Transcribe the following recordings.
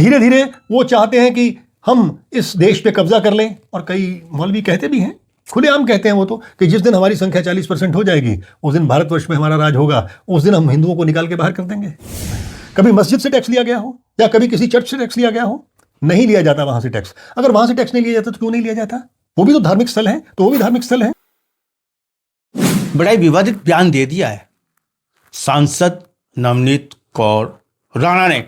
धीरे धीरे वो चाहते हैं कि हम इस देश पे कब्जा कर लें, और कई मौलवी कहते भी हैं, खुलेआम कहते हैं वो तो, कि जिस दिन हमारी संख्या 40% हो जाएगी उस दिन भारतवर्ष में हमारा राज होगा, उस दिन हम हिंदुओं को निकाल के बाहर कर देंगे। कभी मस्जिद से टैक्स लिया गया हो या कभी किसी चर्च से टैक्स लिया गया हो? नहीं लिया जाता वहां से टैक्स। अगर वहां से टैक्स नहीं लिया जाता तो क्यों नहीं लिया जाता? वो भी तो धार्मिक स्थल है, तो वो भी धार्मिक स्थल है। बड़ा ही विवादित बयान दे दिया है सांसद नवनीत कौर राणा ने।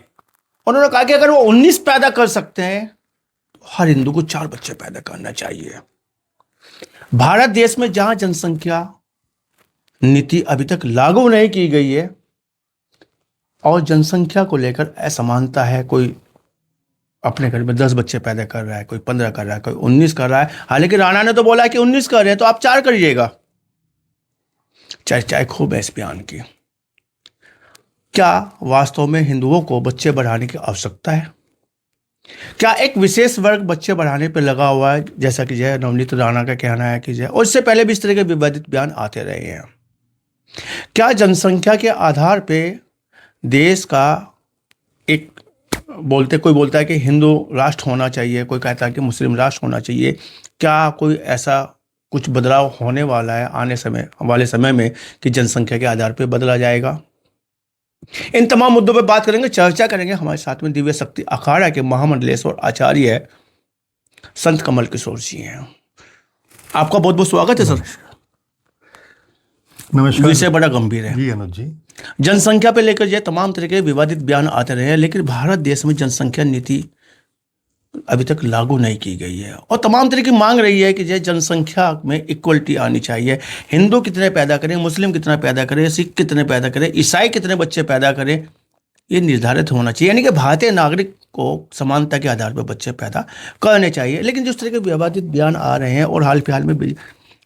उन्होंने कहा कि अगर वो 19 पैदा कर सकते हैं तो हर हिंदू को 4 बच्चे पैदा करना चाहिए। भारत देश में जहां जनसंख्या नीति अभी तक लागू नहीं की गई है और जनसंख्या को लेकर असमानता है, कोई अपने घर में 10 बच्चे पैदा कर रहा है, कोई 15 कर रहा है, कोई 19 कर रहा है। हालांकि राणा ने तो बोला कि 19 कर रहे हैं तो आप 4 करिएगा। चर्चाएं खूब है इस बयान की। क्या वास्तव में हिंदुओं को बच्चे बढ़ाने की आवश्यकता है? क्या एक विशेष वर्ग बच्चे बढ़ाने पर लगा हुआ है, जैसा कि जय नवनीत राणा का कहना है कि जय, और इससे पहले भी इस तरह के विवादित बयान आते रहे हैं। क्या जनसंख्या के आधार पे देश का एक कोई बोलता है कि हिंदू राष्ट्र होना चाहिए, कोई कहता है कि मुस्लिम राष्ट्र होना चाहिए। क्या कोई ऐसा कुछ बदलाव होने वाला है आने वाले समय में कि जनसंख्या के आधार पर बदला जाएगा? इन तमाम मुद्दों पर बात करेंगे, चर्चा करेंगे। हमारे साथ में दिव्य शक्ति अखाड़ा के महामंडलेश्वर आचार्य संत कमल किशोर जी हैं। आपका बहुत बहुत स्वागत है सर। नमस्कार। विषय बड़ा गंभीर है जी अनुज जी। जनसंख्या पे लेकर ये तमाम तरह के विवादित बयान आते रहे हैं, लेकिन भारत देश में जनसंख्या नीति अभी तक लागू नहीं की गई है और तमाम तरह की मांग रही है कि जनसंख्या में इक्वलिटी आनी चाहिए। हिंदू कितने पैदा करें, मुस्लिम कितना पैदा करें, सिख कितने पैदा करें, ईसाई कितने बच्चे पैदा करें, ये निर्धारित होना चाहिए। यानी कि भारतीय नागरिक को समानता के आधार पर बच्चे पैदा करने चाहिए। लेकिन जिस तरह के विवादित बयान आ रहे हैं, और हाल फिलहाल में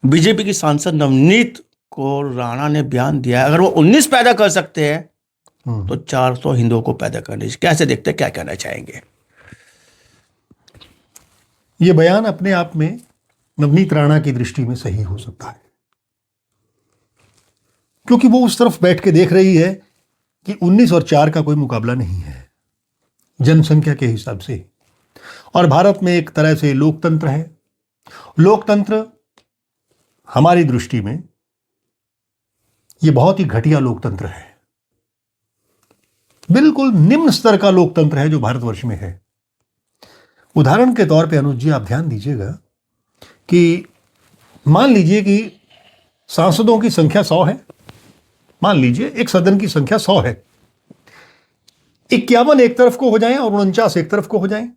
बीजेपी की सांसद नवनीत कौर राणा ने बयान दिया है अगर वो 19 पैदा कर सकते हैं तो 400 हिंदुओं को पैदा करने, कैसे देखते हैं, क्या कहना चाहेंगे? ये बयान अपने आप में नवनीत राणा की दृष्टि में सही हो सकता है, क्योंकि वो उस तरफ बैठ के देख रही है कि 19 और 4 का कोई मुकाबला नहीं है जनसंख्या के हिसाब से। और भारत में एक तरह से लोकतंत्र है। लोकतंत्र हमारी दृष्टि में ये बहुत ही घटिया लोकतंत्र है, बिल्कुल निम्न स्तर का लोकतंत्र है जो भारतवर्ष में है। उदाहरण के तौर पे अनुज जी आप ध्यान दीजिएगा कि मान लीजिए कि सांसदों की संख्या 100 है, मान लीजिए एक सदन की संख्या 100 है, 51 एक तरफ को हो जाएं और 49 एक तरफ को हो जाएं,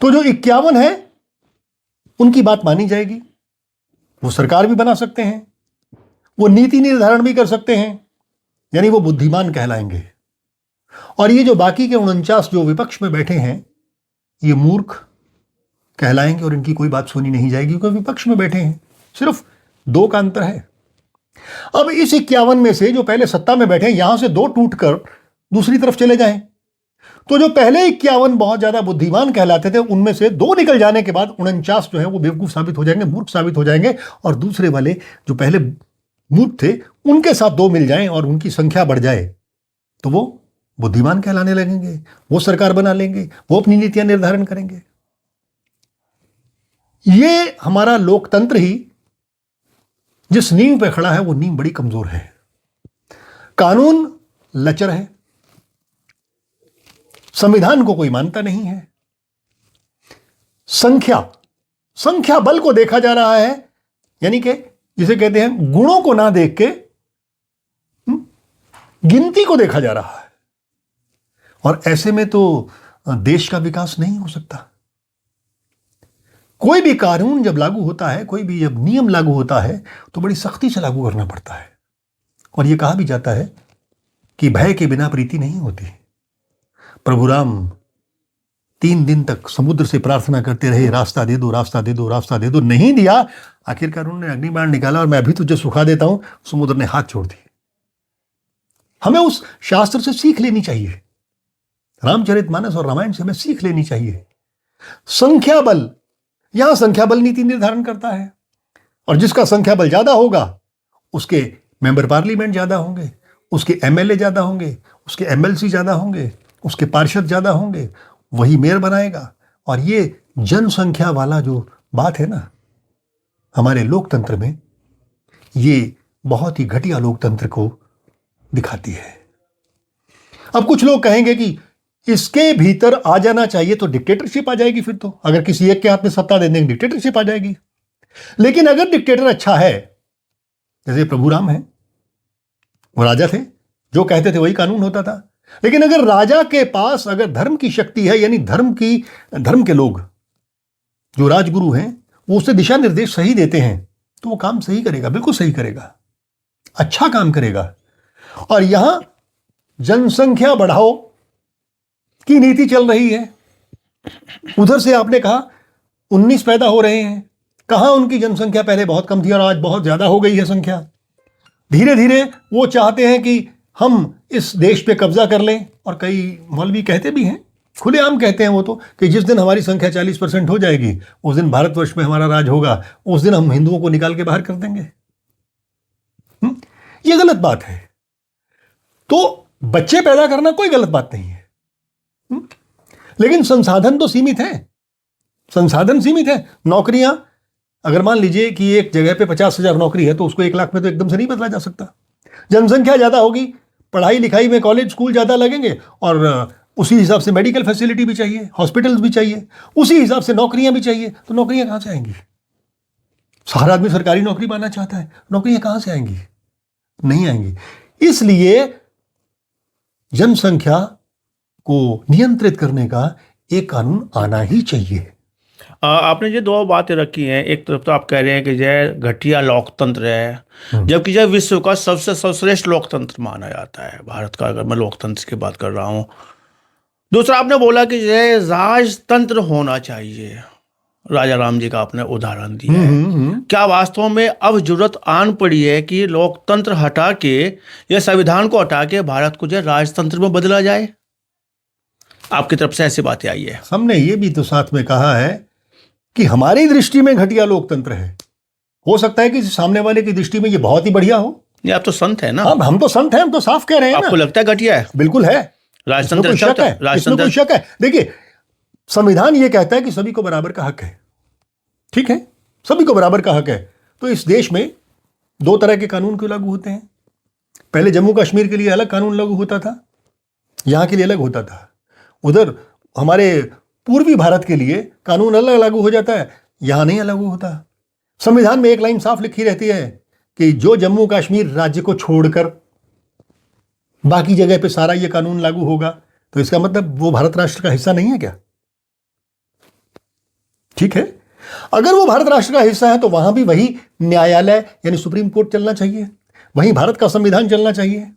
तो जो 51 है उनकी बात मानी जाएगी, वो सरकार भी बना सकते हैं, वो नीति निर्धारण भी कर सकते हैं, यानी वो बुद्धिमान कहलाएंगे। और ये जो बाकी के 49 जो विपक्ष में बैठे हैं ये मूर्ख कहलाएंगे और इनकी कोई बात सुनी नहीं जाएगी, क्योंकि विपक्ष में बैठे हैं। सिर्फ 2 का अंतर है। अब इस 51 में से जो पहले सत्ता में बैठे हैं, यहां से 2 टूटकर दूसरी तरफ चले जाएं, तो जो पहले 51 बहुत ज्यादा बुद्धिमान कहलाते थे उनमें से 2 निकल जाने के बाद 49 जो है वो बेवकूफ साबित हो जाएंगे, मूर्ख साबित हो जाएंगे। और दूसरे वाले जो पहले मूर्ख थे उनके साथ 2 मिल जाएं और उनकी संख्या बढ़ जाए तो वो बुद्धिमान कहलाने लगेंगे, वो सरकार बना लेंगे, वो अपनी नीतियां निर्धारण करेंगे। ये हमारा लोकतंत्र ही जिस नींव पे खड़ा है वो नींव बड़ी कमजोर है। कानून लचर है, संविधान को कोई मानता नहीं है, संख्या बल को देखा जा रहा है, यानी कि जिसे कहते हैं गुणों को ना देख के गिनती को देखा जा रहा है। और ऐसे में तो देश का विकास नहीं हो सकता। कोई भी कानून जब लागू होता है, कोई भी जब नियम लागू होता है तो बड़ी सख्ती से लागू करना पड़ता है। और यह कहा भी जाता है कि भय के बिना प्रीति नहीं होती। प्रभु राम 3 दिन तक समुद्र से प्रार्थना करते रहे, रास्ता दे दो, रास्ता दे दो, रास्ता दे दो, नहीं दिया। आखिरकार उन्होंने अग्निबाण निकाला और मैं अभी तुझे सुखा देता हूं, समुद्र ने हाथ छोड़ दिए। हमें उस शास्त्र से सीख लेनी चाहिए, रामचरितमानस और रामायण से हमें सीख लेनी चाहिए। संख्या बल, यहां संख्या बल नीति निर्धारण करता है, और जिसका संख्या बल ज्यादा होगा उसके मेंबर पार्लियामेंट ज्यादा होंगे, उसके एमएलए ज्यादा होंगे, उसके एमएलसी ज्यादा होंगे, उसके पार्षद ज़्यादा होंगे, वही मेयर बनाएगा। और ये जनसंख्या वाला जो बात है ना हमारे लोकतंत्र में, ये बहुत ही घटिया लोकतंत्र को दिखाती है। अब कुछ लोग कहेंगे कि इसके भीतर आ जाना चाहिए तो डिक्टेटरशिप आ जाएगी। फिर तो अगर किसी एक के हाथ में सत्ता दे देंगे डिक्टेटरशिप आ जाएगी। लेकिन अगर डिक्टेटर अच्छा है, जैसे प्रभु राम है, वो राजा थे, जो कहते थे वही कानून होता था। लेकिन अगर राजा के पास अगर धर्म की शक्ति है, यानी धर्म के लोग जो राजगुरु हैं वो उसे दिशा निर्देश सही देते हैं, तो वो काम सही करेगा, बिल्कुल सही करेगा, अच्छा काम करेगा। और यहां जनसंख्या बढ़ाओ की नीति चल रही है। उधर से आपने कहा 19 पैदा हो रहे हैं, कहां उनकी जनसंख्या पहले बहुत कम थी और आज बहुत ज्यादा हो गई है संख्या। धीरे धीरे वो चाहते हैं कि हम इस देश पे कब्जा कर लें, और कई मौलवी कहते भी हैं, खुलेआम कहते हैं वो तो, कि जिस दिन हमारी संख्या 40% हो जाएगी उस दिन भारतवर्ष में हमारा राज होगा, उस दिन हम हिंदुओं को निकाल के बाहर कर देंगे। ये गलत बात है। तो बच्चे पैदा करना कोई गलत बात नहीं है, लेकिन संसाधन तो सीमित है, संसाधन सीमित है। नौकरियां, अगर मान लीजिए कि एक जगह पे 50,000 नौकरी है तो उसको 1 लाख में तो एकदम से नहीं बदला जा सकता। जनसंख्या ज्यादा होगी, पढ़ाई लिखाई में कॉलेज स्कूल ज्यादा लगेंगे, और उसी हिसाब से मेडिकल फैसिलिटी भी चाहिए, हॉस्पिटल्स भी चाहिए, उसी हिसाब से नौकरियां भी चाहिए। तो नौकरियां कहां से आएंगी? सारा आदमी सरकारी नौकरी पाना चाहता है, नौकरियां कहां से आएंगी? नहीं आएंगी। इसलिए जनसंख्या को नियंत्रित करने का एक कानून आना ही चाहिए। आपने जो दो बातें रखी हैं, एक तरफ तो आप कह रहे हैं कि जय घटिया लोकतंत्र है, जबकि जय विश्व का सबसे सर्वश्रेष्ठ लोकतंत्र माना जाता है भारत का, अगर मैं लोकतंत्र की बात कर रहा हूँ। दूसरा आपने बोला कि जय राजतंत्र होना चाहिए, राजा राम जी का आपने उदाहरण दिया है। क्या वास्तव में अब जरूरत आन पड़ी है कि लोकतंत्र हटा के या संविधान को हटा के भारत को जो राजतंत्र में बदला जाए? आपकी तरफ से ऐसी बातें आई है। हमने ये भी तो साथ में कहा है कि हमारी दृष्टि में घटिया लोकतंत्र है। हो सकता है कि सामने वाले की दृष्टि में ये बहुत ही बढ़िया हो। ये आप तो संत है ना। हम तो संत हैं, हम तो साफ कह रहे हैं। आपको लगता है घटिया है? बिल्कुल है। राजतंत्र इसमें कोई शक है? देखिए, संविधान ये कहता है कि सभी को बराबर का हक है, ठीक है, सभी को बराबर का हक है। तो इस देश में 2 तरह के कानून क्यों लागू होते हैं? पहले जम्मू कश्मीर के लिए अलग कानून लागू होता था, यहां के लिए अलग होता था। उधर हमारे पूर्वी भारत के लिए कानून अलग लागू हो जाता है, यहां नहीं लागू होता। संविधान में एक लाइन साफ लिखी रहती है कि जो जम्मू कश्मीर राज्य को छोड़कर बाकी जगह पे सारा ये कानून लागू होगा। तो इसका मतलब वो भारत राष्ट्र का हिस्सा नहीं है क्या? ठीक है, अगर वो भारत राष्ट्र का हिस्सा है तो वहां भी वही न्यायालय यानी सुप्रीम कोर्ट चलना चाहिए, वहीं भारत का संविधान चलना चाहिए।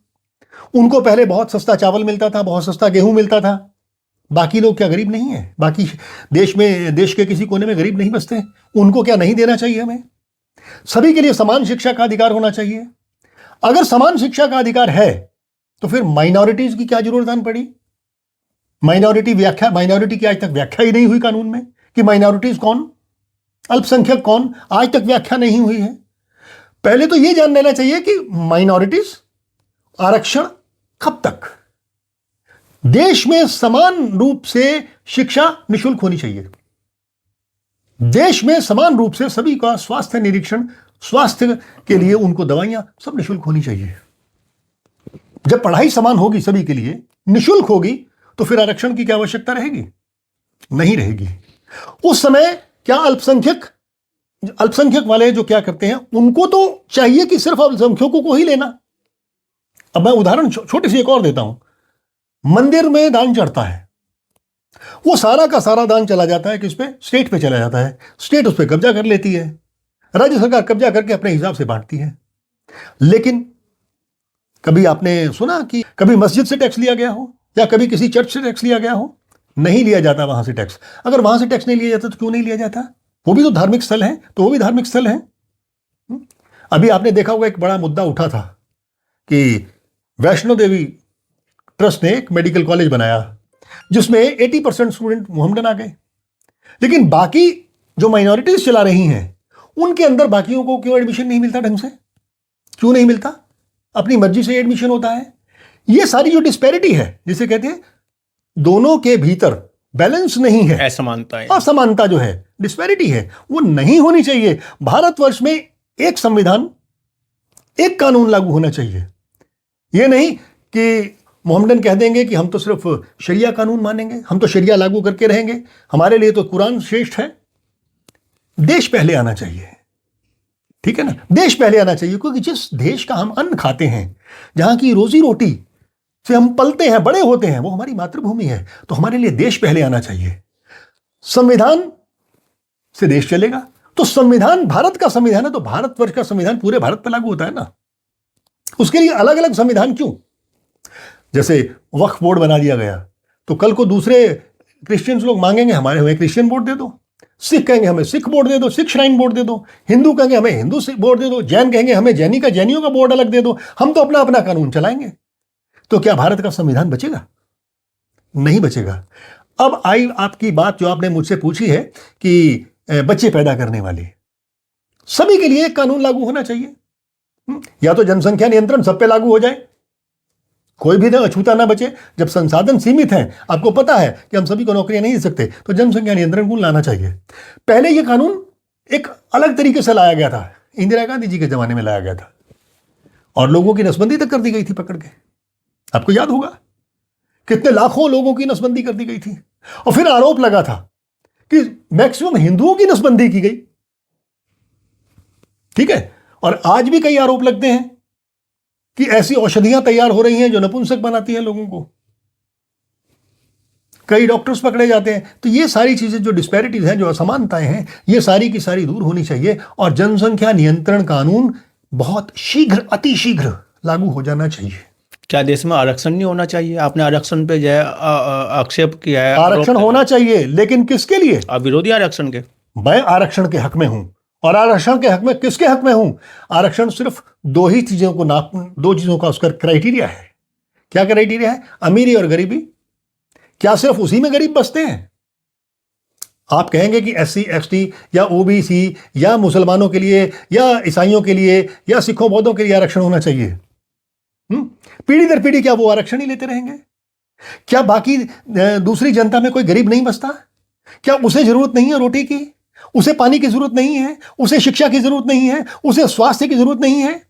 उनको पहले बहुत सस्ता चावल मिलता था, बहुत सस्ता गेहूं मिलता था। बाकी लोग क्या गरीब नहीं है? बाकी देश के किसी कोने में गरीब नहीं बसते? उनको क्या नहीं देना चाहिए? हमें सभी के लिए समान शिक्षा का अधिकार होना चाहिए। अगर समान शिक्षा का अधिकार है तो फिर माइनॉरिटीज की क्या जरूरत आन पड़ी? माइनॉरिटी की आज तक व्याख्या ही नहीं हुई कानून में कि माइनॉरिटीज कौन, अल्पसंख्यक कौन, आज तक व्याख्या नहीं हुई है। पहले तो यह जान लेना चाहिए कि माइनॉरिटीज आरक्षण कब तक। देश में समान रूप से शिक्षा निःशुल्क होनी चाहिए। देश में समान रूप से सभी का स्वास्थ्य निरीक्षण, स्वास्थ्य के लिए उनको दवाइयां सब निःशुल्क होनी चाहिए। जब पढ़ाई समान होगी, सभी के लिए निःशुल्क होगी, तो फिर आरक्षण की क्या आवश्यकता रहेगी? नहीं रहेगी। उस समय क्या अल्पसंख्यक वाले जो क्या करते हैं, उनको तो चाहिए कि सिर्फ अल्पसंख्यकों को ही लेना। अब मैं उदाहरण छोटी सी एक और देता हूं। मंदिर में दान चढ़ता है, वो सारा का सारा दान चला जाता है किस पे? स्टेट पे चला जाता है। स्टेट उस पे कब्जा कर लेती है, राज्य सरकार कब्जा करके अपने हिसाब से बांटती है। लेकिन कभी आपने सुना कि कभी मस्जिद से टैक्स लिया गया हो या कभी किसी चर्च से टैक्स लिया गया हो? नहीं लिया जाता वहां से टैक्स। अगर वहां से टैक्स नहीं लिया जाता तो क्यों नहीं लिया जाता? वो भी तो धार्मिक स्थल है, तो वो भी धार्मिक स्थल है। अभी आपने देखा होगा एक बड़ा मुद्दा उठा था कि वैष्णो देवी ट्रस्ट ने एक मेडिकल कॉलेज बनाया जिसमें 80% स्टूडेंट मोहम्मडन आ गए। लेकिन बाकी जो माइनॉरिटीज चला रही हैं उनके अंदर बाकियों को क्यों एडमिशन नहीं मिलता? ढंग से क्यों नहीं मिलता? अपनी मर्जी से एडमिशन होता है। ये सारी जो डिस्पैरिटी है, जिसे कहते हैं दोनों के भीतर बैलेंस नहीं है, असमानता है। असमानता जो है, डिस्पैरिटी है, वो नहीं होनी चाहिए। भारतवर्ष में एक संविधान, एक कानून लागू होना चाहिए। ये नहीं कि मोहम्मदन कह देंगे कि हम तो सिर्फ शरिया कानून मानेंगे, हम तो शरिया लागू करके रहेंगे, हमारे लिए तो कुरान श्रेष्ठ है। देश पहले आना चाहिए, ठीक है ना, देश पहले आना चाहिए। क्योंकि जिस देश का हम अन्न खाते हैं, जहां की रोजी रोटी से हम पलते हैं, बड़े होते हैं, वो हमारी मातृभूमि है। तो हमारे लिए देश पहले आना चाहिए। संविधान से देश चलेगा। तो संविधान भारत का संविधान है, तो भारतवर्ष का संविधान पूरे भारत पर लागू होता है ना। उसके लिए अलग अलग संविधान क्यों? जैसे वक्फ बोर्ड बना दिया गया, तो कल को दूसरे क्रिश्चियंस लोग मांगेंगे हमें क्रिश्चियन बोर्ड दे दो, सिख कहेंगे हमें सिख बोर्ड दे दो, सिख श्राइन बोर्ड दे दो, हिंदू कहेंगे हमें हिंदू बोर्ड दे दो, जैन कहेंगे हमें जैनियों का बोर्ड अलग दे दो। हम तो अपना अपना कानून चलाएंगे। तो क्या भारत का संविधान बचेगा? नहीं बचेगा। अब आई आपकी बात जो आपने मुझसे पूछी है कि बच्चे पैदा करने वाले, सभी के लिए एक कानून लागू होना चाहिए। या तो जनसंख्या नियंत्रण सब पे लागू हो जाए, कोई भी अछूता ना बचे। जब संसाधन सीमित हैं, आपको पता है कि हम सभी को नौकरियां नहीं दे सकते, तो जनसंख्या नियंत्रण को लाना चाहिए। पहले यह कानून एक अलग तरीके से लाया गया था, इंदिरा गांधी जी के जमाने में लाया गया था, और लोगों की नसबंदी तक कर दी गई थी पकड़ के। आपको याद होगा कितने लाखों लोगों की नसबंदी कर दी गई थी, और फिर आरोप लगा था कि मैक्सिमम हिंदुओं की नसबंदी की गई। ठीक है, और आज भी कई आरोप लगते हैं कि ऐसी औषधियां तैयार हो रही हैं जो नपुंसक बनाती हैं लोगों को। कई डॉक्टर्स पकड़े जाते हैं। तो ये सारी चीजें जो डिस्पैरिटीज हैं, जो असमानताएं हैं, ये सारी की सारी दूर होनी चाहिए। और जनसंख्या नियंत्रण कानून बहुत शीघ्र, अति शीघ्र लागू हो जाना चाहिए। क्या देश में आरक्षण नहीं होना चाहिए? आपने आरक्षण पे जो है आक्षेप किया है। आरक्षण होना चाहिए, लेकिन किसके लिए? आप विरोधी आरक्षण के? मैं आरक्षण के हक में हूं। और आरक्षण के हक में किसके हक में हूं? आरक्षण सिर्फ दो चीजों का उसका क्राइटेरिया है। क्या क्राइटेरिया है? अमीरी और गरीबी। क्या सिर्फ उसी में गरीब बसते हैं? आप कहेंगे कि SC ST या OBC या मुसलमानों के लिए या ईसाइयों के लिए या सिखों बौद्धों के लिए आरक्षण होना चाहिए। पीढ़ी दर पीढ़ी क्या वो आरक्षण ही लेते रहेंगे? क्या बाकी दूसरी जनता में कोई गरीब नहीं बसता? क्या उसे जरूरत नहीं है रोटी की? उसे पानी की जरूरत नहीं है? उसे शिक्षा की जरूरत नहीं है? उसे स्वास्थ्य की जरूरत नहीं है?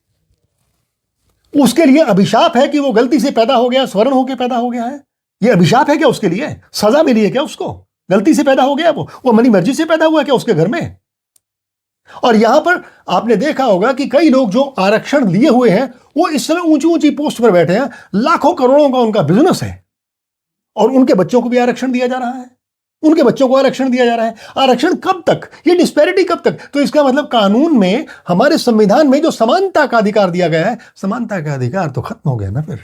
उसके लिए अभिशाप है कि वो गलती से पैदा हो गया, स्वर्ण होकर पैदा हो गया है? ये अभिशाप है क्या उसके लिए? सजा मिली है क्या उसको? गलती से पैदा हो गया वो मनी मर्जी से पैदा हुआ क्या उसके घर में? और यहां पर आपने देखा होगा कि कई लोग जो आरक्षण लिए हुए हैं, वो इस समय ऊंची ऊंची पोस्ट पर बैठे हैं, लाखों करोड़ों का उनका बिजनेस है, और उनके बच्चों को भी आरक्षण दिया जा रहा है। उनके बच्चों को आरक्षण दिया जा रहा है। आरक्षण कब तक? ये डिस्पैरिटी कब तक? तो इसका मतलब कानून में, हमारे संविधान में जो समानता का अधिकार दिया गया है, समानता का अधिकार तो खत्म हो गया ना। फिर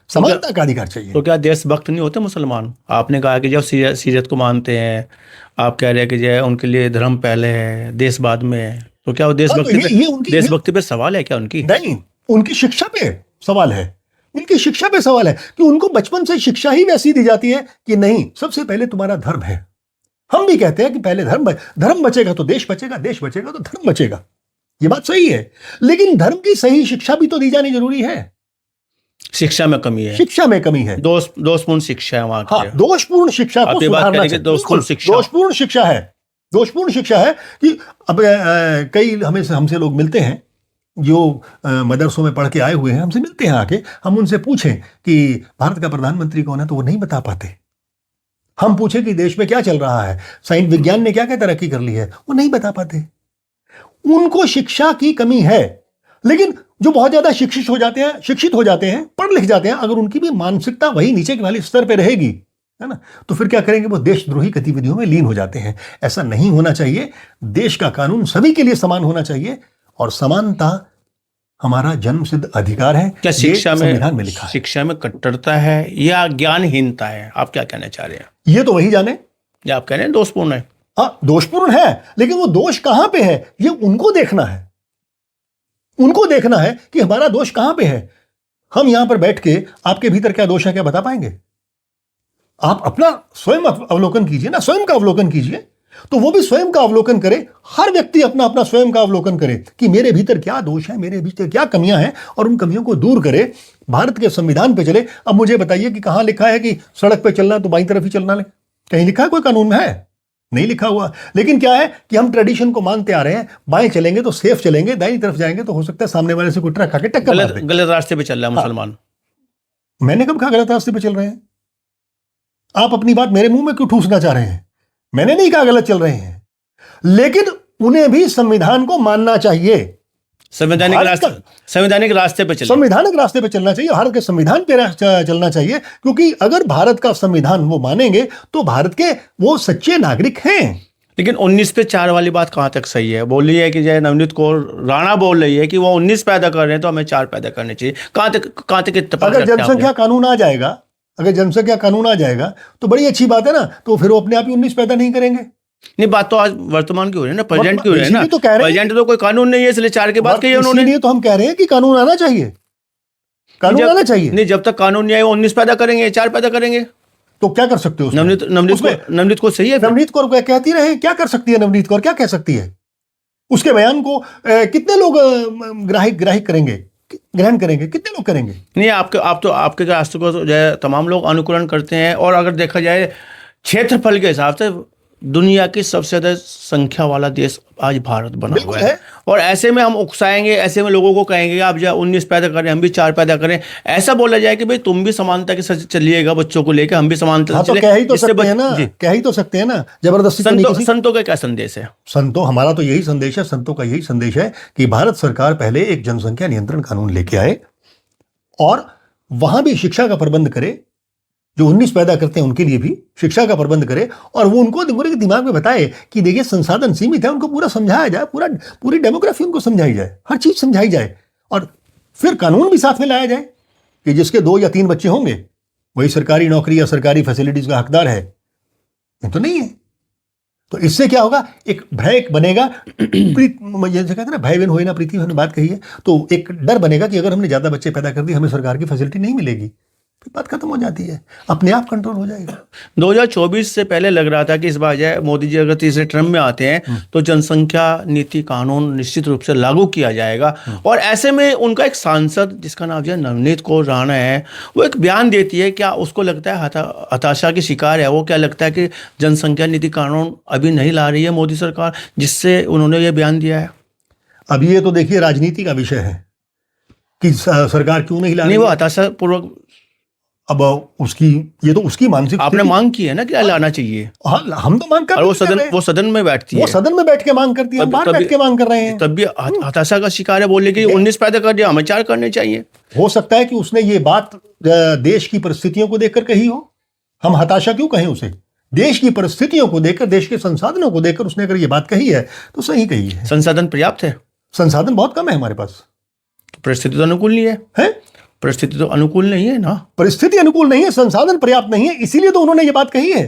समानता का अधिकार चाहिए। तो क्या देशभक्त नहीं होते मुसलमान? आपने कहा कि जब सीरत को मानते हैं, आप कह रहे हैं कि जो है उनके लिए धर्म पहले है, देश बाद में है। तो क्या वो देशभक्ति पे सवाल है क्या उनकी? नहीं, उनकी शिक्षा पे सवाल है। उनकी शिक्षा पे सवाल है कि उनको बचपन से शिक्षा ही वैसी दी जाती है कि नहीं, सबसे पहले तुम्हारा धर्म है। हम भी कहते हैं कि पहले धर्म बचेगा तो देश बचेगा, देश बचेगा तो धर्म बचेगा। ये बात सही है, लेकिन धर्म की सही शिक्षा भी तो दी जानी जरूरी है। शिक्षा में कमी है। शिक्षा में कमी है। दोषपूर्ण शिक्षा है वहां की। हाँ, दोषपूर्ण शिक्षा को सुधारना चाहिए। दोषपूर्ण शिक्षा है कि अब कई हमसे लोग मिलते हैं जो मदरसों में पढ़ के आए हुए हैं, हमसे मिलते हैं आके, हम उनसे पूछें कि भारत का प्रधानमंत्री कौन है, तो वो नहीं बता पाते। हम पूछें कि देश में क्या चल रहा है, साइंस विज्ञान ने क्या क्या तरक्की कर ली है, वो नहीं बता पाते। उनको शिक्षा की कमी है। लेकिन जो बहुत ज्यादा शिक्षित हो जाते हैं, पढ़ लिख जाते हैं, अगर उनकी भी मानसिकता वही नीचे के वाले स्तर पे रहेगी, है ना, तो फिर क्या करेंगे? वो देशद्रोही गतिविधियों में लीन हो जाते हैं। ऐसा नहीं होना चाहिए। देश का कानून सभी के लिए समान होना चाहिए, और समानता हमारा जन्मसिद्ध अधिकार है। क्या शिक्षा में संविधान में लिखा है। शिक्षा में कट्टरता है या ज्ञानहीनता है? आप क्या कहना चाह रहे हैं? ये तो वही जाने। या आप कह रहे हैं दोषपूर्ण है? हाँ, दोषपूर्ण है, लेकिन वो दोष कहां पे है, ये उनको देखना है। उनको देखना है कि हमारा दोष कहां पे है। हम यहां पर बैठ के आपके भीतर क्या दोष है क्या बता पाएंगे? आप अपना स्वयं अवलोकन कीजिए ना, स्वयं का अवलोकन कीजिए तो वो भी स्वयं का अवलोकन करे, हर व्यक्ति अपना अपना स्वयं का अवलोकन करे कि मेरे भीतर क्या दोष है, मेरे भीतर क्या कमियां हैं, और उन कमियों को दूर करे, भारत के संविधान पे चले। अब मुझे बताइए कि कहां लिखा है कि सड़क पे चलना तो बाईं तरफ ही चलना है? कहीं लिखा है? कोई कानून में है? नहीं लिखा हुआ। लेकिन क्या है कि हम ट्रेडिशन को मानते आ रहे हैं, बाएं चलेंगे तो सेफ चलेंगे, दाईं तरफ जाएंगे तो हो सकता है सामने वाले से कोई ट्रक आके टक्कर मार दे। गलत रास्ते पे चल रहा है मुसलमान। मैंने कब कहा गलत रास्ते पे चल रहे हैं? आप अपनी बात मेरे मुंह में क्यों ठूसना चाह रहे हैं? मैंने नहीं कहा गलत चल रहे हैं, लेकिन उन्हें भी संविधान को मानना चाहिए। संवैधानिक रास्ते पे चलना, संवैधानिक रास्ते पे चलना चाहिए, भारत के संविधान पे चलना चाहिए, क्योंकि अगर भारत का संविधान वो मानेंगे तो भारत के वो सच्चे नागरिक हैं। लेकिन 19 पे 4 वाली बात कहां तक सही है? बोल रही है कि जय नवनीत कौर राणा बोल रही है कि वो 19 पैदा कर रहे हैं तो हमें 4 पैदा करने चाहिए। कहां तक इत्तेफाक? अगर जनसंख्या कानून आ जाएगा, अगर जनसंख्या कानून आ जाएगा तो बड़ी अच्छी बात है ना, तो फिर वो अपने आप ही 19 पैदा नहीं करेंगे। नहीं, बात तो आज वर्तमान की हो रही है ना, प्रेजेंट की हो रही है ना। तो कह रहे हैं, प्रेजेंट तो कोई कानून नहीं है, इसलिए 4 की बात कही है उन्होंने। इसलिए तो हम कह रहे हैं कि कानून आना चाहिए, कानून आना चाहिए। नहीं, जब तक कानून नहीं आए वो 19 पैदा करेंगे, 4 पैदा करेंगे। तो क्या कर सकते हो? नवनीत को सही है? नवनीत कौर कहती रहे, क्या कर सकती है नवनीत कौर? क्या कह सकती है? उसके बयान को कितने लोग ग्राह्य करेंगे, ग्रहण करेंगे? कितने लोग करेंगे? नहीं, आपके रास्ते को जो है तमाम लोग अनुकरण करते हैं। और अगर देखा जाए क्षेत्रफल के हिसाब से दुनिया की सबसे ज्यादा संख्या वाला देश आज भारत बना हुआ है। और ऐसे में हम उकसाएंगे, ऐसे में लोगों को कहेंगे कि आप जो 19 पैदा करें, हम भी 4 पैदा करें, ऐसा बोला जाए कि भाई तुम भी समानता के साथ चलिएगा, बच्चों को लेकर हम भी समानता से चलें। कह ही तो सकते हैं ना, कह ही तो सकते हैं ना, जबरदस्ती। संतों का क्या संदेश है? हमारा तो यही संदेश है, संतों का यही संदेश है कि भारत सरकार पहले एक जनसंख्या नियंत्रण कानून लेके आए और वहां भी शिक्षा का प्रबंध करे, जो 19 पैदा करते हैं उनके लिए भी शिक्षा का प्रबंध करे, और वो उनको पूरे दिमाग में बताए कि देखिए संसाधन सीमित है, उनको पूरा समझाया जाए, पूरी डेमोग्राफी उनको समझाई जाए, हर चीज समझाई जाए, और फिर कानून भी साथ में लाया जाए कि जिसके 2 या 3 बच्चे होंगे वही सरकारी नौकरी या सरकारी फैसिलिटीज का हकदार है। ये तो नहीं है। तो इससे क्या होगा? एक भय बनेगा, जैसे कहते हैं ना, भय बिन होए ना प्रीति, हमने बात कही है। तो एक डर बनेगा कि अगर हमने ज्यादा बच्चे पैदा कर दिए हमें सरकार की फैसिलिटी नहीं मिलेगी, फिर बात खत्म हो जाती है, अपने आप कंट्रोल हो जाएगा। 2024 से पहले लग रहा था कि इस बार जो मोदी जी अगर तीसरे टर्म में आते हैं तो जनसंख्या नीति कानून निश्चित रूप से लागू किया जाएगा। और ऐसे में उनका एक सांसद जिसका नाम जो है नवनीत कौर राणा है, वो एक बयान देती है। क्या उसको लगता है हताशा की शिकार है वो? क्या लगता है कि जनसंख्या नीति कानून अभी नहीं ला रही है मोदी सरकार, जिससे उन्होंने ये बयान दिया है? अभी ये तो देखिए राजनीति का विषय है कि सरकार क्यों नहीं ला रही। नहीं, वो हताशा पूर्वक, अब ये तो उसकी मानसिक, आपने मांग की है ना कि लाना चाहिए। हाँ, हम तो मांग कर, वो सदन में बैठती है, वो सदन में बैठ के मांग करती है, हम बाहर बैठ के मांग कर रहे हैं। तब भी हताशा का शिकार है, बोले कि 19 पैदा कर दिया, हमें 4 करने चाहिए। हो सकता है कि उसने ये बात देश की परिस्थितियों को देखकर कही हो। हम हताशा क्यों कहें उसे? देश की परिस्थितियों को देखकर, देश के संसाधनों को देखकर उसने अगर ये बात कही है तो सही कही है। संसाधन पर्याप्त है? संसाधन बहुत कम है हमारे पास। परिस्थिति तो अनुकूल नहीं है? परिस्थिति तो अनुकूल नहीं है ना। परिस्थिति अनुकूल नहीं है, संसाधन पर्याप्त नहीं है, इसीलिए तो उन्होंने ये बात कही है।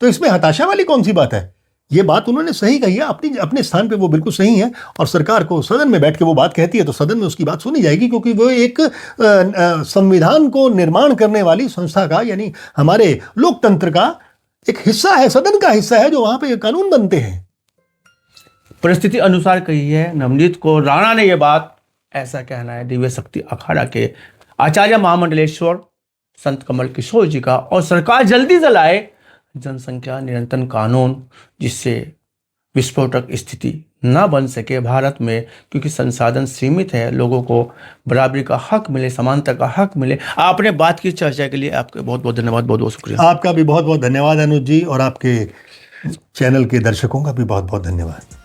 तो इसमें हताशा वाली कौन सी बात है? ये बात उन्होंने सही कही है, अपने स्थान पे वो बिल्कुल सही है। और सरकार को सदन में बैठ के वो बात कहती है तो सदन में उसकी बात सुनी जाएगी, क्योंकि वो एक संविधान को निर्माण करने वाली संस्था का, यानी हमारे लोकतंत्र का एक हिस्सा है, सदन का हिस्सा है, जो वहां पे कानून बनते हैं। परिस्थिति अनुसार कही है नवनीत कौर राणा ने ये बात, ऐसा कहना है दिव्य शक्ति अखाड़ा के आचार्य महामंडलेश्वर संत कमल किशोर जी का। और सरकार जल्दी से लाए जनसंख्या नियंत्रण कानून, जिससे विस्फोटक स्थिति न बन सके भारत में, क्योंकि संसाधन सीमित है, लोगों को बराबरी का हक मिले, समानता का हक मिले। आपने बात की चर्चा के लिए आपका बहुत बहुत धन्यवाद, बहुत बहुत शुक्रिया। आपका भी बहुत बहुत धन्यवाद अनुज जी, और आपके चैनल के दर्शकों का भी बहुत बहुत धन्यवाद।